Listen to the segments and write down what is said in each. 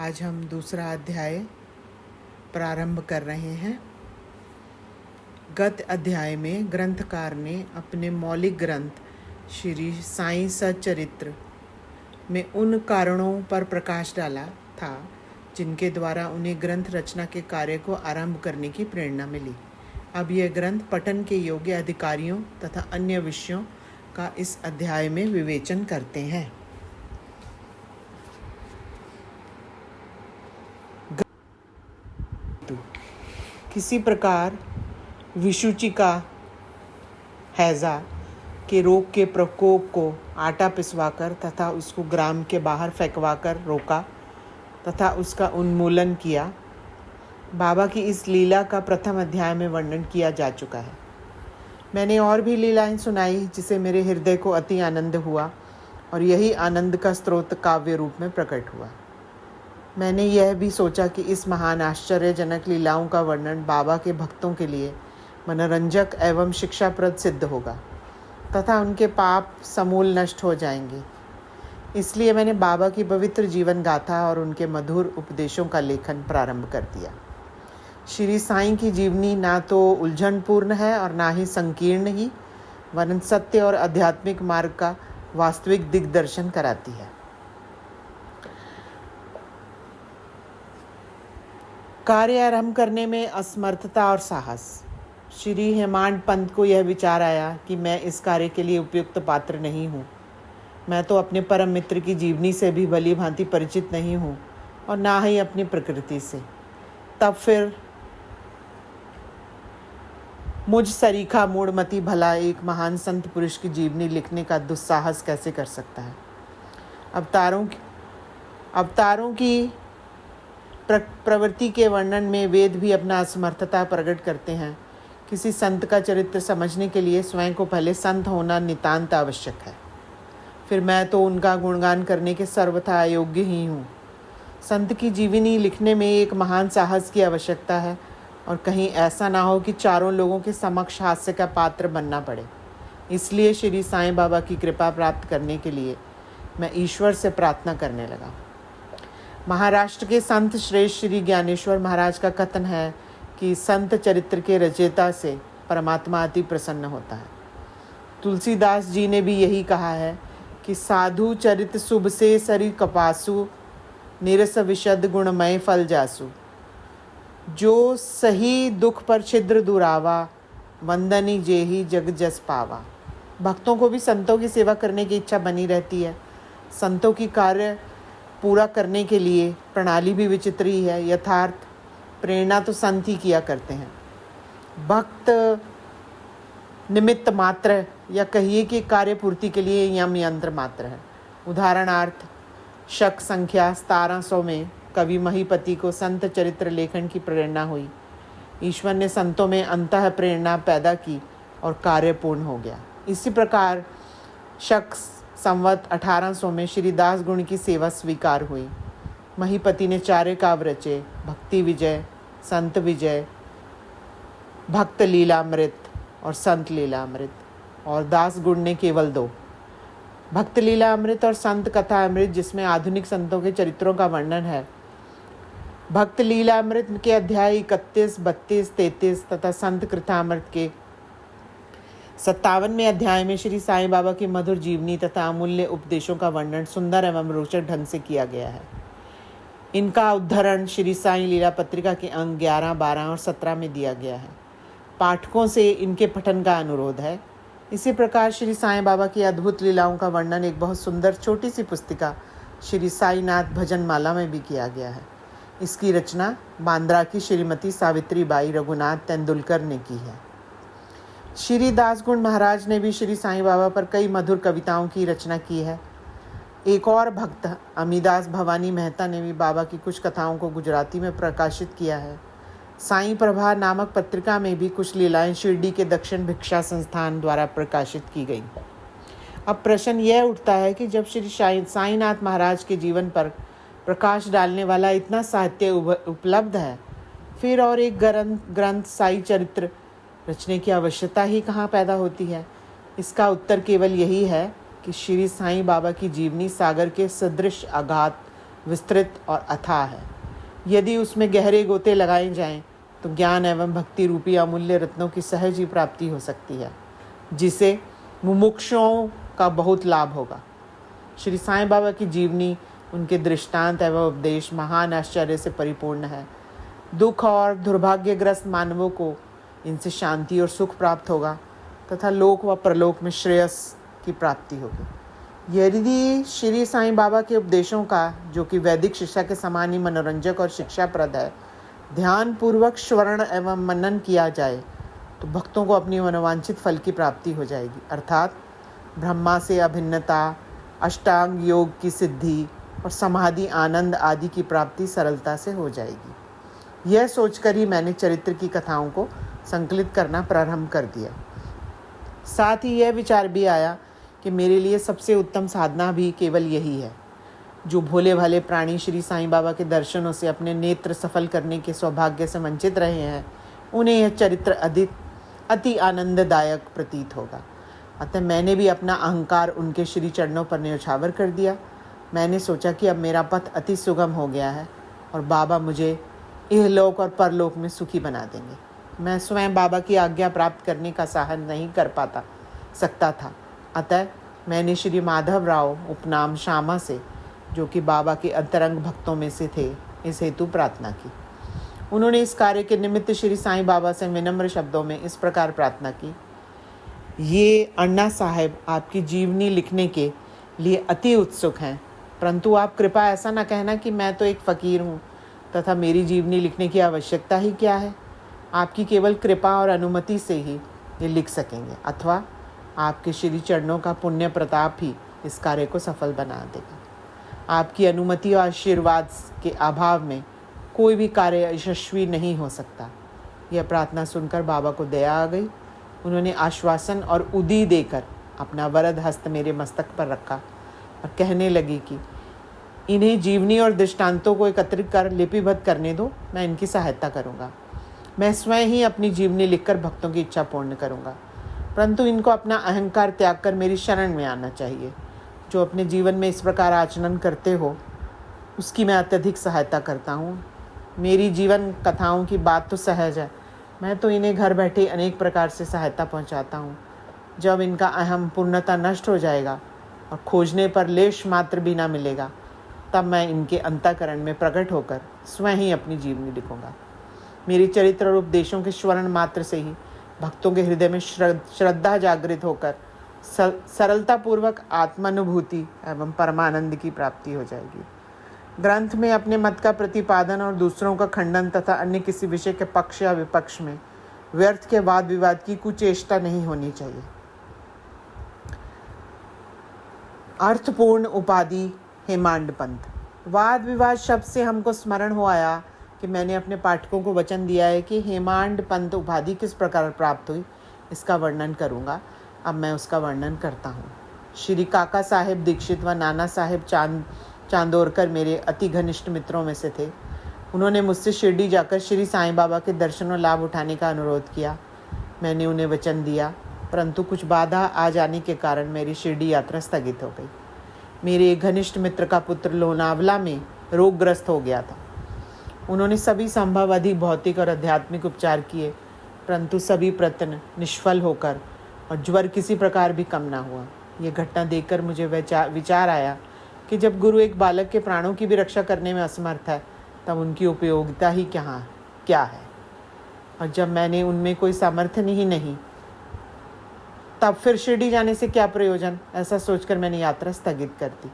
आज हम दूसरा अध्याय प्रारंभ कर रहे हैं। गत अध्याय में ग्रंथकार ने अपने मौलिक ग्रंथ श्री साईं सच्चरित्र में उन कारणों पर प्रकाश डाला था जिनके द्वारा उन्हें ग्रंथ रचना के कार्य को आरंभ करने की प्रेरणा मिली। अब यह ग्रंथ पठन के योग्य अधिकारियों तथा अन्य विषयों का इस अध्याय में विवेचन करते हैं। किसी प्रकार विषुचिका हैजा के रोग के प्रकोप को आटा पिसवाकर तथा उसको ग्राम के बाहर फेंकवाकर रोका तथा उसका उन्मूलन किया। बाबा की इस लीला का प्रथम अध्याय में वर्णन किया जा चुका है। मैंने और भी लीलाएं सुनाई जिसे मेरे हृदय को अति आनंद हुआ और यही आनंद का स्रोत काव्य रूप में प्रकट हुआ। मैंने यह भी सोचा कि इस महान आश्चर्यजनक लीलाओं का वर्णन बाबा के भक्तों के लिए मनोरंजक एवं शिक्षाप्रद सिद्ध होगा तथा उनके पाप समूल नष्ट हो जाएंगे। इसलिए मैंने बाबा की पवित्र जीवन गाथा और उनके मधुर उपदेशों का लेखन प्रारंभ कर दिया। श्री साईं की जीवनी ना तो उलझनपूर्ण है और ना ही संकीर्ण ही, वरन सत्य और आध्यात्मिक मार्ग का वास्तविक दिग्दर्शन कराती है। कार्य आरंभ करने में असमर्थता और साहस। श्री हेमांड पंत को यह विचार आया कि मैं इस कार्य के लिए उपयुक्त पात्र नहीं हूँ। मैं तो अपने परम मित्र की जीवनी से भी भली भांति परिचित नहीं हूँ और ना ही अपनी प्रकृति से। तब फिर मुझ सरीखा मूढ़मती भला एक महान संत पुरुष की जीवनी लिखने का दुस्साहस कैसे कर सकता है। अवतारों की प्रवृत्ति के वर्णन में वेद भी अपना असमर्थता प्रकट करते हैं। किसी संत का चरित्र समझने के लिए स्वयं को पहले संत होना नितांत आवश्यक है। फिर मैं तो उनका गुणगान करने के सर्वथा अयोग्य ही हूँ। संत की जीवनी लिखने में एक महान साहस की आवश्यकता है और कहीं ऐसा ना हो कि चारों लोगों के समक्ष हास्य का पात्र बनना पड़े। इसलिए श्री साईं बाबा की कृपा प्राप्त करने के लिए मैं ईश्वर से प्रार्थना करने लगा। महाराष्ट्र के संत श्रेष्ठ श्री ज्ञानेश्वर महाराज का कथन है कि संत चरित्र के रचयिता से परमात्मा अति प्रसन्न होता है। तुलसीदास जी ने भी यही कहा है कि साधु चरित शुभ से सरि कपासु, निरस विशद गुणमय फल जासु। जो सही दुख पर छिद्र दुरावा, वंदनी जेहि जग जस पावा। भक्तों को भी संतों की सेवा करने की इच्छा बनी रहती है। संतों की कार्य पूरा करने के लिए प्रणाली भी विचित्र ही है। यथार्थ प्रेरणा तो संत ही किया करते हैं। भक्त निमित्त मात्र या कहिए कि कार्य पूर्ति के लिए यम यंत्र मात्र है। उदाहरणार्थ शक संख्या 1700 में कवि महीपति को संत चरित्र लेखन की प्रेरणा हुई। ईश्वर ने संतों में अंतः प्रेरणा पैदा की और कार्य पूर्ण हो गया। इसी प्रकार शक संवत 1800 में श्री दास गुण की सेवा स्वीकार हुई। महीपति ने 4 काव्य रचे, भक्ति विजय, संत विजय, भक्त लीलामृत और संत लीलामृत, और दास गुण ने केवल 2, भक्त लीलामृत और संत कथा अमृत, जिसमें आधुनिक संतों के चरित्रों का वर्णन है। भक्त लीलामृत के अध्याय 31, 32, 33 तथा संत कृतामृत के 57वें अध्याय में श्री साईं बाबा की मधुर जीवनी तथा अमूल्य उपदेशों का वर्णन सुंदर एवं रोचक ढंग से किया गया है। इनका उद्धरण श्री साईं लीला पत्रिका के अंक 11, 12 और 17 में दिया गया है। पाठकों से इनके पठन का अनुरोध है। इसी प्रकार श्री साईं बाबा की अद्भुत लीलाओं का वर्णन एक बहुत सुंदर छोटी सी पुस्तिका श्री साईनाथ भजन माला में भी किया गया है। इसकी रचना बांद्रा की श्रीमती सावित्री बाई रघुनाथ तेंदुलकर ने की है। श्री दासगुण महाराज ने भी श्री साईं बाबा पर कई मधुर कविताओं की रचना की है। एक और भक्त अमीदास भवानी मेहता ने भी बाबा की कुछ कथाओं को गुजराती में प्रकाशित किया है। साईं प्रभा नामक पत्रिका में भी कुछ लीलाएं शिरडी के दक्षिण भिक्षा संस्थान द्वारा प्रकाशित की गई। अब प्रश्न यह उठता है कि जब श्री साईनाथ महाराज के जीवन पर प्रकाश डालने वाला इतना साहित्य उपलब्ध है, फिर और एक ग्रंथ साई चरित्र रचने की आवश्यकता ही कहाँ पैदा होती है। इसका उत्तर केवल यही है कि श्री साईं बाबा की जीवनी सागर के सदृश अगाध विस्तृत और अथाह है। यदि उसमें गहरे गोते लगाए जाएं तो ज्ञान एवं भक्ति रूपी अमूल्य रत्नों की सहज ही प्राप्ति हो सकती है, जिसे मुमुक्षुओं का बहुत लाभ होगा। श्री साईं बाबा की जीवनी, उनके दृष्टांत एवं उपदेश महान आश्चर्य से परिपूर्ण है। दुख और दुर्भाग्यग्रस्त मानवों को इनसे शांति और सुख प्राप्त होगा तथा लोक व परलोक में श्रेयस की प्राप्ति होगी। यदि श्री साईं बाबा के उपदेशों का, जो कि वैदिक शिक्षा के समान ही मनोरंजक और शिक्षाप्रद है, ध्यान पूर्वक श्रवण एवं मनन किया जाए तो भक्तों को अपनी मनोवांछित फल की प्राप्ति हो जाएगी, अर्थात ब्रह्मा से अभिन्नता, अष्टांग योग की सिद्धि और समाधि आनंद आदि की प्राप्ति सरलता से हो जाएगी। यह सोचकर ही मैंने चरित्र की कथाओं को संकलित करना प्रारंभ कर दिया। साथ ही यह विचार भी आया कि मेरे लिए सबसे उत्तम साधना भी केवल यही है। जो भोले भाले प्राणी श्री साईं बाबा के दर्शनों से अपने नेत्र सफल करने के सौभाग्य से वंचित रहे हैं, उन्हें यह चरित्र अति आनंददायक प्रतीत होगा। अतः मैंने भी अपना अहंकार उनके श्री चरणों पर न्यौछावर कर दिया। मैंने सोचा कि अब मेरा पथ अति सुगम हो गया है और बाबा मुझे इहलोक और परलोक में सुखी बना देंगे। मैं स्वयं बाबा की आज्ञा प्राप्त करने का साहस नहीं कर सकता था। अतः मैंने श्री माधव राव उपनाम श्यामा से, जो कि बाबा के अंतरंग भक्तों में से थे, इस हेतु प्रार्थना की। उन्होंने इस कार्य के निमित्त श्री साईं बाबा से विनम्र शब्दों में इस प्रकार प्रार्थना की: ये अन्ना साहेब आपकी जीवनी लिखने के लिए अति उत्सुक हैं, परंतु आप कृपया ऐसा न कहना कि मैं तो एक फ़कीर हूँ तथा मेरी जीवनी लिखने की आवश्यकता ही क्या है। आपकी केवल कृपा और अनुमति से ही ये लिख सकेंगे, अथवा आपके श्री चरणों का पुण्य प्रताप ही इस कार्य को सफल बना देगा। आपकी अनुमति और आशीर्वाद के अभाव में कोई भी कार्य यशस्वी नहीं हो सकता। यह प्रार्थना सुनकर बाबा को दया आ गई। उन्होंने आश्वासन और उदी देकर अपना वरद हस्त मेरे मस्तक पर रखा और कहने लगी कि इन्हें जीवनी और दृष्टांतों को एकत्रित कर लिपिबद्ध करने दो, मैं इनकी सहायता करूँगा। मैं स्वयं ही अपनी जीवनी लिखकर भक्तों की इच्छा पूर्ण करूँगा, परंतु इनको अपना अहंकार त्याग कर मेरी शरण में आना चाहिए। जो अपने जीवन में इस प्रकार आचरण करते हो, उसकी मैं अत्यधिक सहायता करता हूँ। मेरी जीवन कथाओं की बात तो सहज है, मैं तो इन्हें घर बैठे अनेक प्रकार से सहायता पहुँचाता हूँ। जब इनका अहम पूर्णतः नष्ट हो जाएगा और खोजने पर लेश मात्र भी ना मिलेगा, तब मैं इनके अंतःकरण में प्रकट होकर स्वयं ही अपनी जीवनी लिखूँगा। मेरी चरित्र और उपदेशों के श्रवण मात्र से ही भक्तों के हृदय में श्रद्धा जागृत होकर सरलतापूर्वक आत्मानुभूति एवं परमानंद की प्राप्ति हो जाएगी। ग्रंथ में अपने मत का प्रतिपादन और दूसरों का खंडन तथा अन्य किसी विषय के पक्ष या विपक्ष में व्यर्थ के वाद विवाद की कुचेष्टा नहीं होनी चाहिए। अर्थपूर्ण उपाधि हेमांड पंथ। वाद विवाद शब्द से हमको स्मरण हो आया कि मैंने अपने पाठकों को वचन दिया है कि हेमांड पंथ उपाधि किस प्रकार प्राप्त हुई, इसका वर्णन करूँगा। अब मैं उसका वर्णन करता हूँ। श्री काका साहेब दीक्षित व नाना साहेब चांदोरकर मेरे अति घनिष्ठ मित्रों में से थे। उन्होंने मुझसे शिरडी जाकर श्री साईं बाबा के दर्शन और लाभ उठाने का अनुरोध किया। मैंने उन्हें वचन दिया, परंतु कुछ बाधा आ जाने के कारण मेरी शिरडी यात्रा स्थगित हो गई। मेरे एक घनिष्ठ मित्र का पुत्र लोनावला में रोगग्रस्त हो गया था। उन्होंने सभी संभव अधिक भौतिक और आध्यात्मिक उपचार किए, परंतु सभी प्रयत्न निष्फल होकर और ज्वर किसी प्रकार भी कम ना हुआ। यह घटना देखकर मुझे विचार आया कि जब गुरु एक बालक के प्राणों की भी रक्षा करने में असमर्थ है, तब उनकी उपयोगिता ही क्या है। और जब मैंने उनमें कोई सामर्थ्य ही नहीं, तब फिर शिरडी जाने से क्या प्रयोजन। ऐसा सोचकर मैंने यात्रा स्थगित कर दी।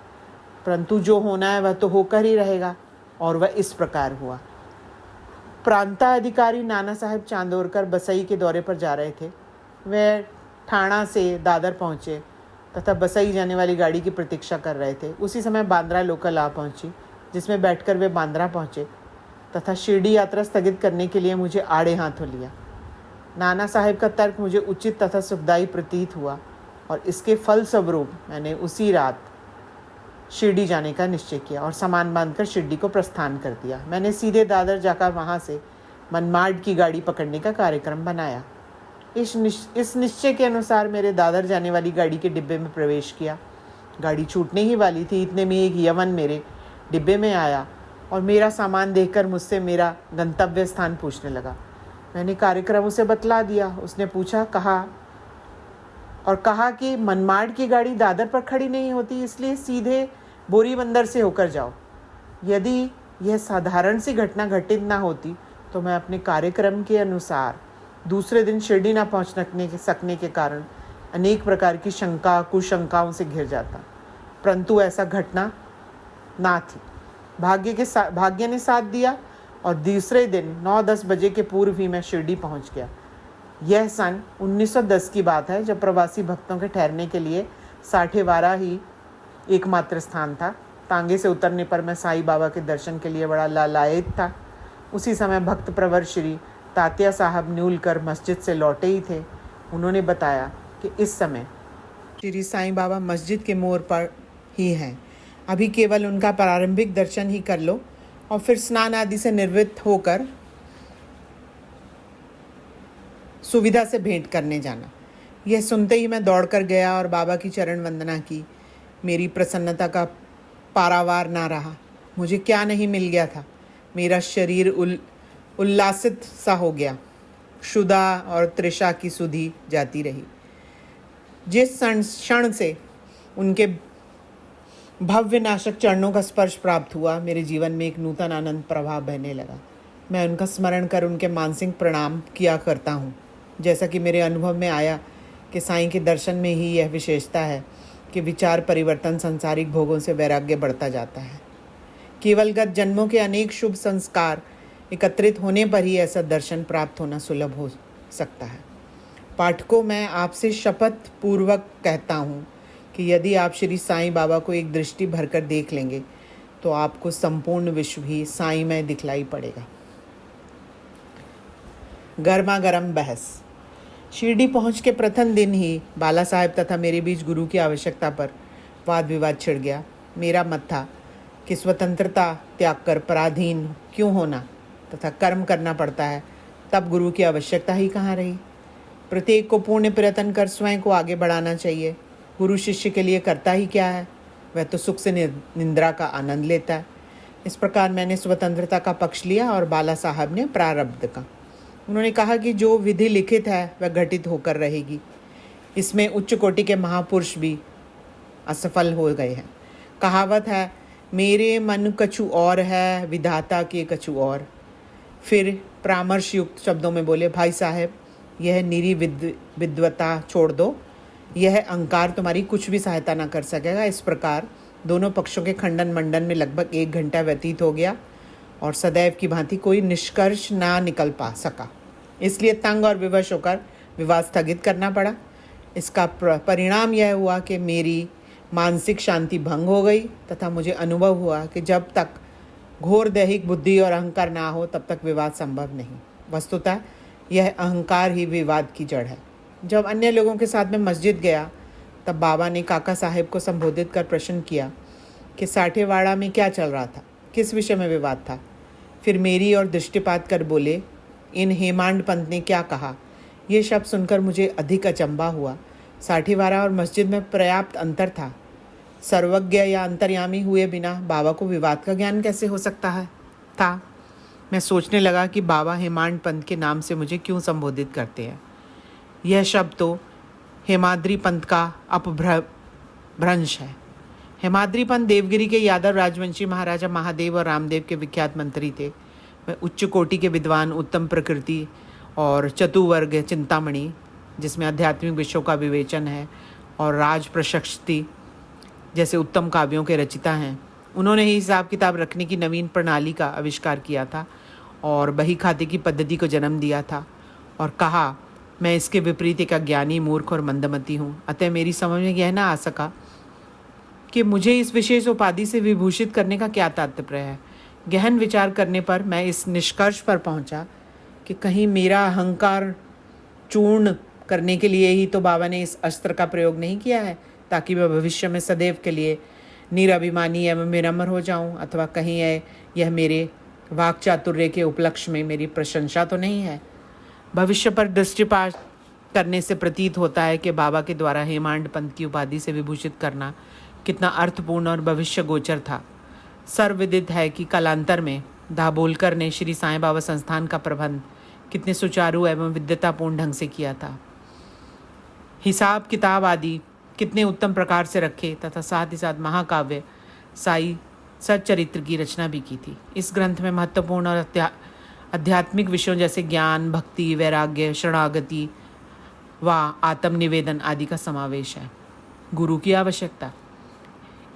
परंतु जो होना है वह तो होकर ही रहेगा, और वह इस प्रकार हुआ। प्रांताधिकारी नाना साहेब चांदोरकर बसई के दौरे पर जा रहे थे। वे ठाणा से दादर पहुँचे तथा बसई जाने वाली गाड़ी की प्रतीक्षा कर रहे थे। उसी समय बांद्रा लोकल आ पहुँची, जिसमें बैठकर वे बांद्रा पहुँचे तथा शिरडी यात्रा स्थगित करने के लिए मुझे आड़े हाथों लिया। नाना साहेब का तर्क मुझे उचित तथा सुखदायी प्रतीत हुआ और इसके फलस्वरूप मैंने उसी रात शिरडी जाने का निश्चय किया और सामान बांधकर शिरडी को प्रस्थान कर दिया। मैंने सीधे दादर जाकर वहाँ से मनमाड की गाड़ी पकड़ने का कार्यक्रम बनाया। इस निश्चय के अनुसार मेरे दादर जाने वाली गाड़ी के डिब्बे में प्रवेश किया। गाड़ी छूटने ही वाली थी, इतने में एक यवन मेरे डिब्बे में आया और मेरा सामान देखकर मुझसे मेरा गंतव्य स्थान पूछने लगा। मैंने कार्यक्रम उसे बतला दिया। उसने पूछा कहा कि मनमाड़ की गाड़ी दादर पर खड़ी नहीं होती, इसलिए सीधे बोरीबंदर से होकर जाओ। यदि यह साधारण सी घटना घटित ना होती तो मैं अपने कार्यक्रम के अनुसार दूसरे दिन शिरडी ना पहुँच सकने के कारण अनेक प्रकार की शंका कुशंकाओं से घिर जाता, परंतु ऐसा घटना ना थी। भाग्य ने साथ दिया और दूसरे दिन 9-10 बजे के पूर्व ही मैं शिरडी पहुंच गया। यह सन 1910 की बात है, जब प्रवासी भक्तों के ठहरने के लिए साठेवारा ही एकमात्र स्थान था। तांगे से उतरने पर मैं साईं बाबा के दर्शन के लिए बड़ा लालायित था। उसी समय भक्त प्रवर श्री तात्या साहब न्यूलकर मस्जिद से लौटे ही थे। उन्होंने बताया कि इस समय श्री साईं बाबा मस्जिद के मोड़ पर ही हैं। अभी केवल उनका प्रारंभिक दर्शन ही कर लो और फिर स्नान आदि से निवृत्त होकर सुविधा से भेंट करने जाना। यह सुनते ही मैं दौड़कर गया और बाबा की चरण वंदना की। मेरी प्रसन्नता का पारावार ना रहा। मुझे क्या नहीं मिल गया था। मेरा शरीर उल्लासित सा हो गया। क्षुधा और तृषा की सुधि जाती रही। जिस क्षण से उनके भव्य नाशक चरणों का स्पर्श प्राप्त हुआ, मेरे जीवन में एक नूतन आनंद प्रभाव बहने लगा। मैं उनका स्मरण कर उनके मानसिक प्रणाम किया करता हूँ। जैसा कि मेरे अनुभव में आया कि साईं के दर्शन में ही यह विशेषता है कि विचार परिवर्तन सांसारिक भोगों से वैराग्य बढ़ता जाता है। केवल गत जन्मों के अनेक शुभ संस्कार एकत्रित होने पर ही ऐसा दर्शन प्राप्त होना सुलभ हो सकता है। पाठकों, मैं आपसे शपथ पूर्वक कहता हूँ कि यदि आप श्री साईं बाबा को एक दृष्टि भरकर देख लेंगे तो आपको संपूर्ण विश्व ही साईंमय दिखलाई पड़ेगा। गर्मा गर्म बहस। शिरडी पहुंच के प्रथम दिन ही बाला साहेब तथा मेरे बीच गुरु की आवश्यकता पर वाद विवाद छिड़ गया। मेरा मत था कि स्वतंत्रता त्याग कर पराधीन क्यों होना तथा कर्म करना पड़ता है, तब गुरु की आवश्यकता ही कहाँ रही। प्रत्येक को पूर्ण प्रयत्न कर स्वयं को आगे बढ़ाना चाहिए। गुरु शिष्य के लिए करता ही क्या है, वह तो सुख से निंद्रा का आनंद लेता है। इस प्रकार मैंने स्वतंत्रता का पक्ष लिया और बाला साहब ने प्रारब्ध का। उन्होंने कहा कि जो विधि लिखित है वह घटित होकर रहेगी। इसमें उच्च कोटि के महापुरुष भी असफल हो गए हैं। कहावत है, मेरे मन कछु और है, विधाता के कछु और। फिर परामर्श युक्त शब्दों में बोले, भाई साहब, यह निरी विद्वता छोड़ दो, यह अहंकार तुम्हारी कुछ भी सहायता ना कर सकेगा। इस प्रकार दोनों पक्षों के खंडन मंडन में लगभग 1 घंटा व्यतीत हो गया और सदैव की भांति कोई निष्कर्ष ना निकल पा सका। इसलिए तंग और विवश होकर विवाद स्थगित करना पड़ा। इसका परिणाम यह हुआ कि मेरी मानसिक शांति भंग हो गई तथा मुझे अनुभव हुआ कि जब तक घोर दैहिक बुद्धि और अहंकार ना हो तब तक विवाद संभव नहीं। वस्तुतः यह अहंकार ही विवाद की जड़ है। जब अन्य लोगों के साथ में मस्जिद गया तब बाबा ने काका साहेब को संबोधित कर प्रश्न किया कि साठेवाड़ा में क्या चल रहा था, किस विषय में विवाद था। फिर मेरी ओर दृष्टिपात कर बोले, इन हेमांड पंत ने क्या कहा। ये शब्द सुनकर मुझे अधिक अचंभा हुआ। साठेवाड़ा और मस्जिद में पर्याप्त अंतर था। सर्वज्ञ या अंतर्यामी हुए बिना बाबा को विवाद का ज्ञान कैसे हो सकता है था। मैं सोचने लगा कि बाबा हेमांड पंत के नाम से मुझे क्यों संबोधित करते हैं। यह शब्द तो हेमाद्री पंत का अपभ्रंश है। हेमाद्री पंत देवगिरी के यादव राजवंशी महाराजा महादेव और रामदेव के विख्यात मंत्री थे। वे उच्च कोटि के विद्वान, उत्तम प्रकृति और चतुवर्ग चिंतामणि, जिसमें आध्यात्मिक विषयों का विवेचन है, और राज प्रशस्ति जैसे उत्तम काव्यों के रचिता हैं। उन्होंने ही हिसाब किताब रखने की नवीन प्रणाली का आविष्कार किया था और बही खाते की पद्धति को जन्म दिया था और कहा, मैं इसके विपरीत एक अज्ञानी, मूर्ख और मंदमती हूँ। अतः मेरी समझ में यह ना आ सका कि मुझे इस विशेष उपाधि से विभूषित करने का क्या तात्पर्य है। गहन विचार करने पर मैं इस निष्कर्ष पर पहुंचा कि कहीं मेरा अहंकार चूर्ण करने के लिए ही तो बाबा ने इस अस्त्र का प्रयोग नहीं किया है, ताकि मैं भविष्य में सदैव के लिए निराभिमानी एवं विनम्र हो जाऊं, अथवा कहीं यह मेरे वाक चातुर्य के उपलक्ष्य में मेरी प्रशंसा तो नहीं है। भविष्य पर दृष्टिपात करने से प्रतीत होता है कि बाबा के द्वारा हेमांड पंत की उपाधि से विभूषित करना कितना अर्थपूर्ण और भविष्य गोचर था। सर्वविदित है कि कालांतर में दाभोलकर ने श्री साईं बाबा संस्थान का प्रबंध कितने सुचारू एवं विद्वतापूर्ण ढंग से किया था। हिसाब किताब आदि कितने उत्तम प्रकार से रखे तथा साथ ही साथ महाकाव्य साई सच्चरित्र की रचना भी की थी। इस ग्रंथ में महत्वपूर्ण और आध्यात्मिक विषयों जैसे ज्ञान, भक्ति, वैराग्य, शरणागति व आत्मनिवेदन आदि का समावेश है। गुरु की आवश्यकता,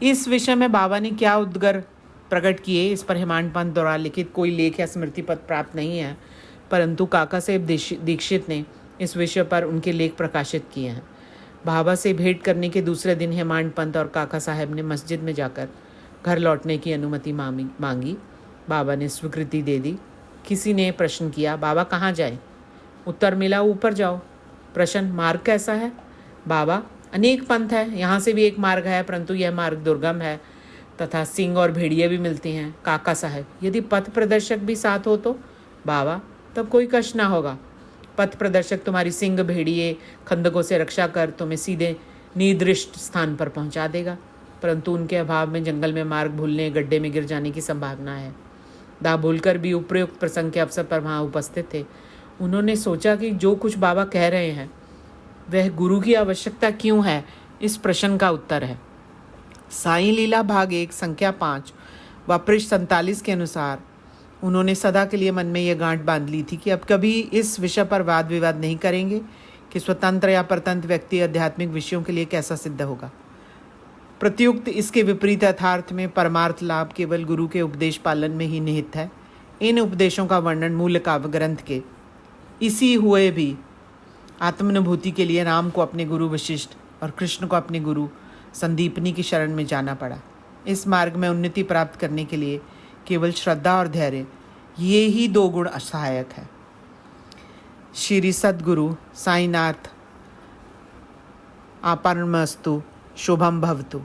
इस विषय में बाबा ने क्या उद्गार प्रकट किए, इस पर हेमांड पंत द्वारा लिखित कोई लेख या स्मृति पत्र प्राप्त नहीं है, परंतु काका साहेब दीक्षित ने इस विषय पर उनके लेख प्रकाशित किए हैं। बाबा से भेंट करने के दूसरे दिन हेमांड पंत और काका साहेब ने मस्जिद में जाकर घर लौटने की अनुमति मांगी। बाबा ने स्वीकृति दे दी। किसी ने प्रश्न किया, बाबा कहाँ जाए? उत्तर मिला, ऊपर जाओ। प्रश्न, मार्ग कैसा है? बाबा, अनेक पंथ है, यहाँ से भी एक मार्ग है, परंतु यह मार्ग दुर्गम है तथा सिंह और भेड़िए भी मिलती हैं। काका साहब, यदि पथ प्रदर्शक भी साथ हो तो? बाबा, तब कोई कष्ट ना होगा। पथ प्रदर्शक तुम्हारी सिंह, भेड़िए, खंदकों से रक्षा कर तुम्हें सीधे निर्दिष्ट स्थान पर पहुंचा देगा, परंतु उनके अभाव में जंगल में मार्ग भूलने, गड्ढे में गिर जाने की संभावना है। दाभोलकर भी उपयुक्त प्रसंग के अवसर पर वहाँ उपस्थित थे। उन्होंने सोचा कि जो कुछ बाबा कह रहे हैं वह गुरु की आवश्यकता क्यों है, इस प्रश्न का उत्तर है। साईं लीला भाग 1 संख्या 5 व पृष्ठ 47 के अनुसार उन्होंने सदा के लिए मन में यह गांठ बांध ली थी कि अब कभी इस विषय पर वाद विवाद नहीं करेंगे कि स्वतंत्र या परतंत्र व्यक्ति आध्यात्मिक विषयों के लिए कैसा सिद्ध होगा। प्रत्युक्त इसके विपरीत यथार्थ में परमार्थ लाभ केवल गुरु के उपदेश पालन में ही निहित है। इन उपदेशों का वर्णन मूल काव्य ग्रंथ के इसी हुए भी आत्मानुभूति के लिए राम को अपने गुरु वशिष्ठ और कृष्ण को अपने गुरु संदीपनी की शरण में जाना पड़ा। इस मार्ग में उन्नति प्राप्त करने के लिए केवल श्रद्धा और धैर्य, ये ही 2 गुण सहायक है। श्री सद्गुरु साईनाथ आपार्णमस्तु शुभम भवतु।